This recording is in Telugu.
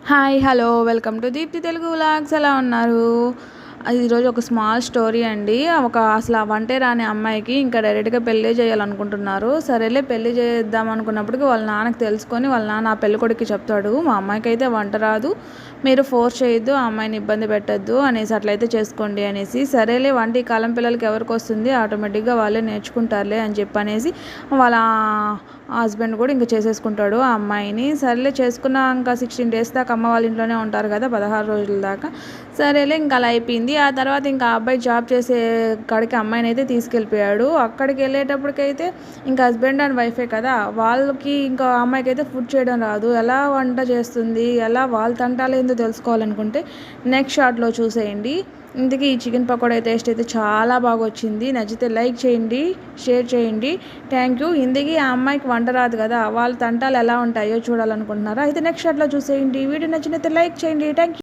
Hi hello welcome to Deepthi Telugu vlogs. ఎలా ఉన్నారు? ఈరోజు ఒక స్మాల్ స్టోరీ అండి. అసలు ఆ వంటే రాని అమ్మాయికి ఇంకా డైరెక్ట్గా పెళ్ళి చేయాలనుకుంటున్నారు. సరేలే పెళ్ళి చేద్దాం అనుకున్నప్పటికీ వాళ్ళ నాన్నకి తెలుసుకొని వాళ్ళ నాన్న ఆ పెళ్ళి కొడుకు చెప్తాడు, మా అమ్మాయికి అయితే వంట రాదు, మీరు ఫోర్స్ చేయొద్దు, ఆ అమ్మాయిని ఇబ్బంది పెట్టద్దు అనేసి, అట్లయితే చేసుకోండి అనేసి. సరేలే వంట ఈ కాలం పిల్లలకి ఎవరికి వస్తుంది, ఆటోమేటిక్గా వాళ్ళే నేర్చుకుంటారులే అని చెప్పనేసి వాళ్ళ హస్బెండ్ కూడా ఇంకా చేసేసుకుంటాడు ఆ అమ్మాయిని. సరేలే చేసుకున్న ఇంకా 16 days దాకా అమ్మ వాళ్ళ ఇంట్లోనే ఉంటారు కదా, 16 రోజుల దాకా. సరేలే ఇంకా అలా అయిపోయింది. ఆ తర్వాత ఇంకా అబ్బాయి జాబ్ చేసే కాడికి అమ్మాయిని అయితే తీసుకెళ్ళిపోయాడు. అక్కడికి వెళ్ళేటప్పటికైతే ఇంకా హస్బెండ్ అండ్ వైఫే కదా, వాళ్ళకి ఇంకా అమ్మాయికి అయితే ఫుడ్ చేయడం రాదు. ఎలా వంట చేస్తుంది, ఎలా వాళ్ళ తంటాలు ఏందో తెలుసుకోవాలనుకుంటే నెక్స్ట్ షార్ట్లో చూసేయండి. ఇంతకీ ఈ చికెన్ పకోడా టేస్ట్ అయితే చాలా బాగా వచ్చింది. నచ్చితే లైక్ చేయండి, షేర్ చేయండి. Thank you. ఇంతకీ ఆ అమ్మాయికి వంట రాదు కదా, వాళ్ళ తంటాలు ఎలా ఉంటాయో చూడాలనుకుంటున్నారా? అయితే నెక్స్ట్ షార్ట్లో చూసేయండి. వీడియో నచ్చినైతే లైక్ చేయండి. Thank you.